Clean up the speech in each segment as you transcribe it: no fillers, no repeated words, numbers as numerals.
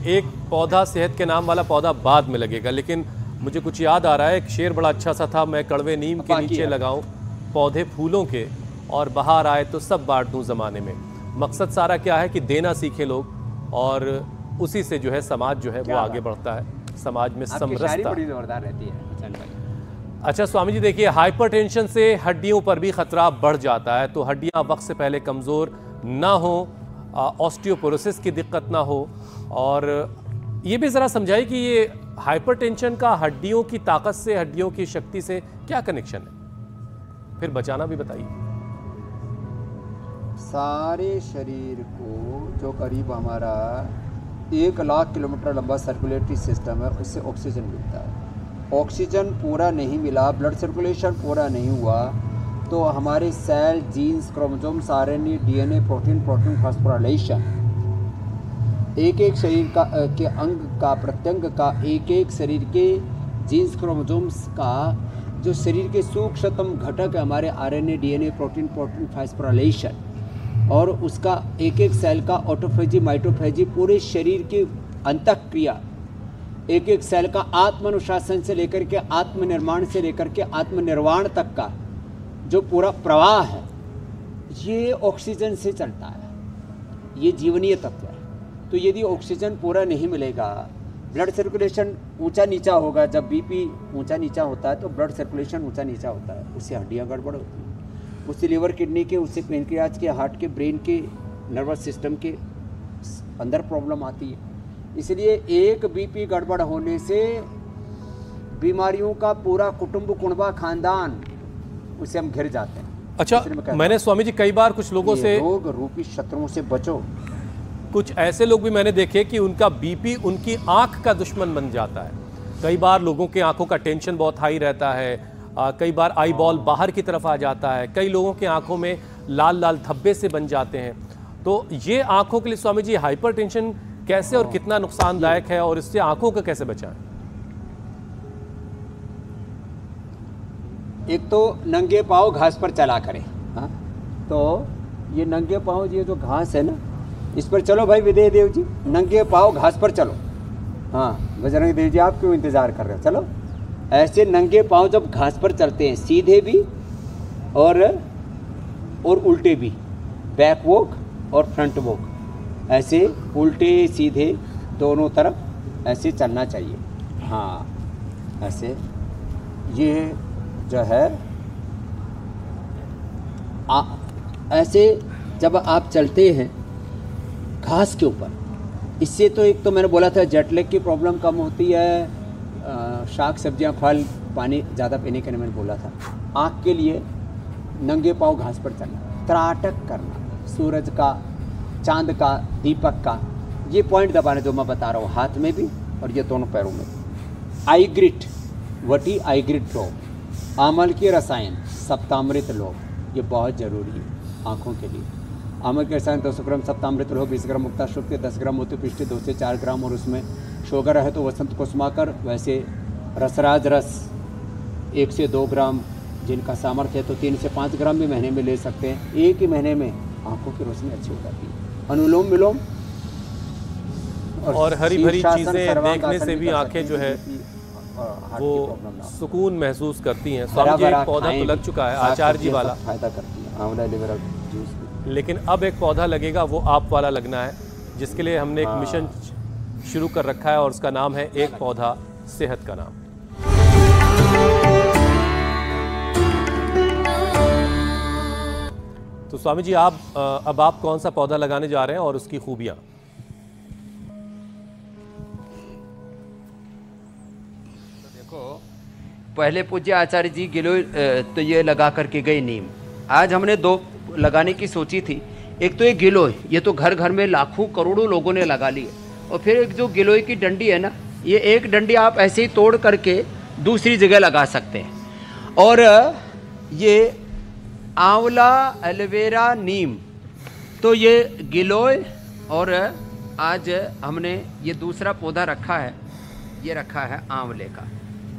एक पौधा सेहत के नाम वाला पौधा बाद में लगेगा, लेकिन मुझे कुछ याद आ रहा है, एक शेर बड़ा अच्छा सा था, मैं कड़वे नीम के नीचे लगाऊं पौधे फूलों के, और बाहर आए तो सब बांट दूं ज़माने में। मकसद सारा क्या है कि देना सीखे लोग, और उसी से जो है समाज जो है वो आगे बढ़ता है, समाज में समरसता बड़ी जोरदार रहती है। अच्छा स्वामी जी, देखिए हाइपरटेंशन से हड्डियों पर भी खतरा बढ़ जाता है, तो हड्डियां वक्त से पहले कमज़ोर ना हो, ऑस्टियोपोरोसिस की दिक्कत ना हो, और ये भी ज़रा समझाइए कि ये हाइपरटेंशन का हड्डियों की ताकत से, हड्डियों की शक्ति से क्या कनेक्शन है, फिर बचाना भी बताइए। सारे शरीर को जो करीब हमारा 1,00,000 किलोमीटर लंबा सर्कुलेटरी सिस्टम है, उससे ऑक्सीजन मिलता है। ऑक्सीजन पूरा नहीं मिला, ब्लड सर्कुलेशन पूरा नहीं हुआ, तो हमारे cell, genes, chromosomes, RNA, DNA, protein phosphorylation, एक एक शरीर का के अंग का, प्रत्यंग का, एक एक शरीर के जीन्स, क्रोमोसोम्स का जो शरीर के सूक्ष्मतम घटक है हमारे आरएनए, डीएनए, प्रोटीन फास्फोराइलेशन, और उसका एक एक सेल का ऑटोफेजी, माइटोफेजी, पूरे शरीर की अंतःक्रिया, एक एक सेल का आत्मानुशासन से लेकर के आत्मनिर्माण से लेकर के आत्मनिर्वाण तक का जो पूरा प्रवाह है, ये ऑक्सीजन से चलता है। ये जीवनीय तत्व है। तो यदि ऑक्सीजन पूरा नहीं मिलेगा, ब्लड सर्कुलेशन ऊंचा नीचा होगा, जब बीपी ऊंचा नीचा होता है तो ब्लड सर्कुलेशन ऊंचा नीचा होता है, उससे हड्डियां गड़बड़ होती हैं, उससे लिवर, किडनी के, उससे पेनक्रियाज के, हार्ट के, ब्रेन के, नर्वस सिस्टम के अंदर प्रॉब्लम आती है। इसलिए एक बीपी गड़बड़ होने से बीमारियों का पूरा कुटुंब, कुणबा, खानदान, उसे हम घिर जाते हैं। अच्छा, मैंने स्वामी जी कई बार कुछ लोगों से, रोग रूपी शत्रुओं से बचो। कुछ ऐसे लोग भी मैंने देखे कि उनका बीपी उनकी आंख का दुश्मन बन जाता है। कई बार लोगों के आंखों का टेंशन बहुत हाई रहता है, कई बार आई बॉल बाहर की तरफ आ जाता है, कई लोगों के आंखों में लाल लाल धब्बे से बन जाते हैं। तो ये आंखों के लिए स्वामी जी हाइपरटेंशन कैसे और कितना नुकसानदायक है, और इससे आंखों को कैसे बचाएं? एक तो नंगे पांव घास पर चला करें। हाँ, तो ये नंगे पांव, ये जो घास है ना, इस पर चलो भाई विदेह देव जी, नंगे पांव घास पर चलो। हाँ बजरंग देव जी, आप क्यों इंतजार कर रहे हो, चलो। ऐसे नंगे पांव जब घास पर चलते हैं, सीधे भी और उल्टे भी, बैक वॉक और फ्रंट वॉक, ऐसे उल्टे सीधे दोनों तरफ ऐसे चलना चाहिए। हाँ ऐसे, ये जो है ऐसे जब आप चलते हैं घास के ऊपर, इससे तो एक तो मैंने बोला था जेट लैग की प्रॉब्लम कम होती है, शाक सब्जियां, फल, पानी ज़्यादा पीने के लिए मैंने बोला था। आँख के लिए नंगे पाँव घास पर चलना, त्राटक करना, सूरज का, चांद का, दीपक का, ये पॉइंट दबाना जो मैं बता रहा हूँ, हाथ में भी और ये दोनों पैरों में। आई ग्रिट, वटी आई ग्रिट लोग, आमल की रसायन, सप्तामृत लोग, ये बहुत ज़रूरी है आँखों के लिए। आमल के रसायन 200 ग्राम, सप्तामृत लोग 20 ग्राम, मुक्ता शुक्ल 10 ग्राम, मोती पिष्टी 2 से 4 ग्राम, और उसमें शुगर है तो वसंत कुसुमाकर, वैसे रसराज रस 1 से 2 ग्राम, जिनका सामर्थ्य है तो 3 से 5 ग्राम भी महीने में ले सकते हैं। एक ही महीने में आँखों की रोशनी अच्छी हो जाती है। अनुलोम विलोम और हरी भरी चीजें देखने से भी आंखें जो है वो सुकून महसूस करती हैं। स्वामी जी, एक पौधा तो लग चुका है आचार्य जी वाला, फायदा करती है, आंवला एलोवेरा जूस, लेकिन अब एक पौधा लगेगा, वो आप वाला लगना है, जिसके लिए हमने एक मिशन शुरू कर रखा है, और उसका नाम है एक पौधा सेहत का नाम। तो स्वामी जी, अब आप कौन सा पौधा लगाने जा रहे हैं और उसकी खूबियां? देखो, पहले पूज्य आचार्य जी गिलोय तो ये लगा करके गए नीम। आज हमने 2 लगाने की सोची थी। एक तो ये गिलोय, ये तो घर घर में लाखों करोड़ों लोगों ने लगा ली है। और फिर एक जो गिलोय की डंडी है ना, ये एक डंडी आप ऐसे ही तोड़ करके दूसरी जगह लगा सकते हैं। और ये आंवला, एलोवेरा, नीम, तो ये गिलोय, और आज हमने ये दूसरा पौधा रखा है, ये रखा है आंवले का।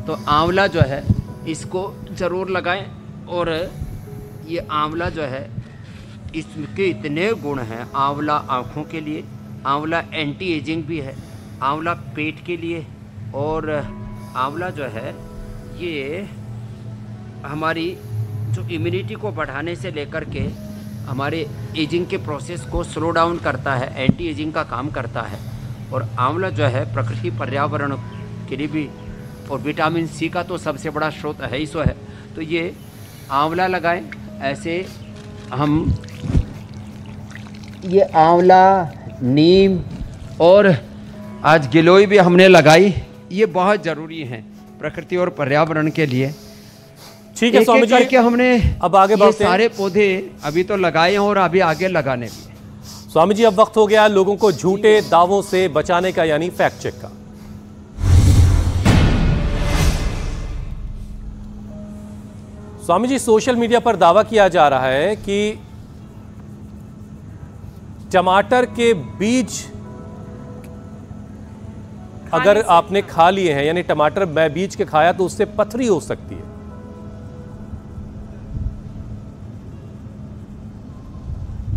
तो आंवला जो है इसको ज़रूर लगाएं। और ये आंवला जो है, इसके इतने गुण हैं। आंवला आँखों के लिए, आंवला एंटी एजिंग भी है, आंवला पेट के लिए, और आंवला जो है ये हमारी जो इम्यूनिटी को बढ़ाने से लेकर के हमारे एजिंग के प्रोसेस को स्लो डाउन करता है, एंटी एजिंग का काम करता है। और आंवला जो है प्रकृति पर्यावरण के लिए भी, और विटामिन सी का तो सबसे बड़ा स्रोत है ही सो है। तो ये आंवला लगाएं। ऐसे हम ये आंवला, नीम और आज गिलोय भी हमने लगाई, ये बहुत ज़रूरी है प्रकृति और पर्यावरण के लिए। ठीक है स्वामी जी, करके हमने अब आगे ये सारे पौधे अभी तो लगाए हैं और अभी आगे लगाने भी हैं। स्वामी जी अब वक्त हो गया लोगों को झूठे दावों से बचाने का, यानी फैक्ट चेक का। स्वामी जी सोशल मीडिया पर दावा किया जा रहा है कि टमाटर के बीज अगर आपने खा लिए हैं, यानी टमाटर मैं बीज के खाया तो उससे पथरी हो सकती है।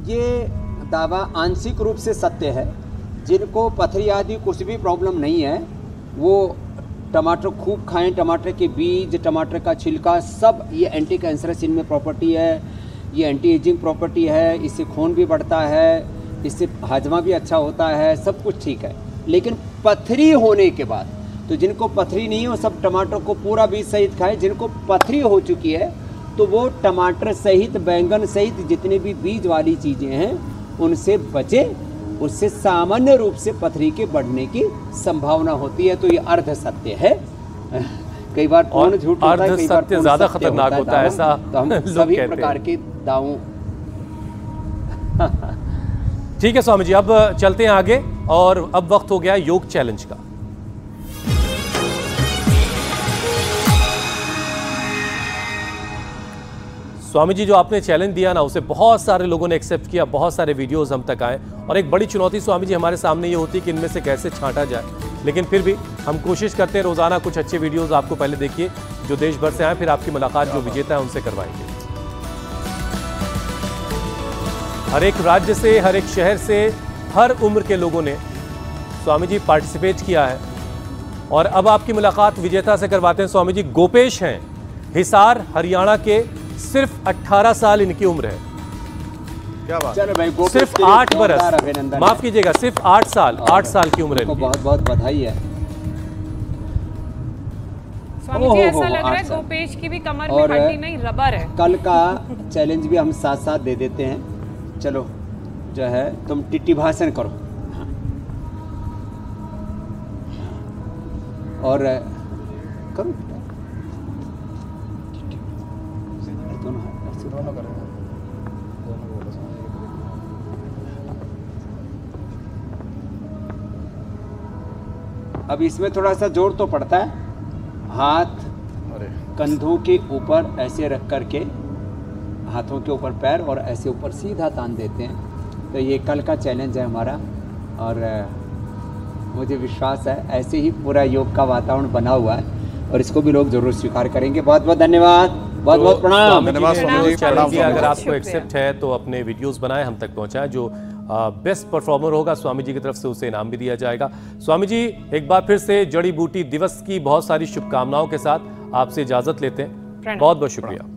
ये दावा आंशिक रूप से सत्य है। जिनको पथरी आदि कुछ भी प्रॉब्लम नहीं है वो टमाटर खूब खाएं। टमाटर के बीज, टमाटर का छिलका, सब ये एंटी कैंसरस इनमें प्रॉपर्टी है, ये एंटी एजिंग प्रॉपर्टी है, इससे खून भी बढ़ता है, इससे हाजमा भी अच्छा होता है, सब कुछ ठीक है। लेकिन पथरी होने के बाद, तो जिनको पथरी नहीं है वो सब टमाटर को पूरा बीज सहित खाएं। जिनको पथरी हो चुकी है तो वो टमाटर सहित, बैंगन सहित जितनी भी बीज वाली चीज़ें हैं उनसे बचे। उससे सामान्य रूप से पथरी के बढ़ने की संभावना होती है। तो ये अर्ध सत्य है। कई बार कौन झूठ होता है, कई बार कौन ज्यादा खतरनाक होता है, ऐसा तो हम सभी प्रकार के दावों। ठीक है स्वामी जी, अब चलते हैं आगे और अब वक्त हो गया योग चैलेंज का। स्वामी जी जो आपने चैलेंज दिया ना, उसे बहुत सारे लोगों ने एक्सेप्ट किया, बहुत सारे वीडियोस हम तक आए और एक बड़ी चुनौती स्वामी जी हमारे सामने ये होती है कि इनमें से कैसे छांटा जाए। लेकिन फिर भी हम कोशिश करते हैं रोजाना कुछ अच्छे वीडियोस आपको पहले देखिए जो देश भर से आए, फिर आपकी मुलाकात जो विजेता है उनसे करवाएंगे। हर एक राज्य से, हर एक शहर से, हर उम्र के लोगों ने स्वामी जी पार्टिसिपेट किया है और अब आपकी मुलाकात विजेता से करवाते हैं। स्वामी जी गोपेश हैं, हिसार हरियाणा के, सिर्फ 18 साल इनकी उम्र है। क्या बात? चलो भाई, सिर्फ 8 बरस, माफ कीजिएगा, सिर्फ 8 साल, 8 साल की उम्र है। बहुत बहुत बधाई है स्वामी जी। ऐसा लग रहा है गोपेश की भी कमर में हड्डी नहीं, रबर है। कल का चैलेंज भी हम साथ साथ दे देते हैं। चलो जो है तुम टिट्टी भाषण करो और करो दोनों करो। अब इसमें थोड़ा सा जोर तो पड़ता है। हाथ कंधों के ऊपर ऐसे रख करके, हाथों के ऊपर पैर और ऐसे ऊपर सीधा तान देते हैं। तो ये कल का चैलेंज है हमारा और मुझे विश्वास है ऐसे ही पूरा योग का वातावरण बना हुआ है और इसको भी लोग जरूर स्वीकार करेंगे। बहुत बहुत धन्यवाद, बहुत बहुत प्रणाम। चैलेंज अगर आपको एक्सेप्ट है तो अपने वीडियोस बनाएं, हम तक पहुंचाएं। जो बेस्ट परफॉर्मर होगा स्वामी जी की तरफ से उसे इनाम भी दिया जाएगा। स्वामी जी एक बार फिर से जड़ी बूटी दिवस की बहुत सारी शुभकामनाओं के साथ आपसे इजाजत लेते हैं। बहुत बहुत शुक्रिया।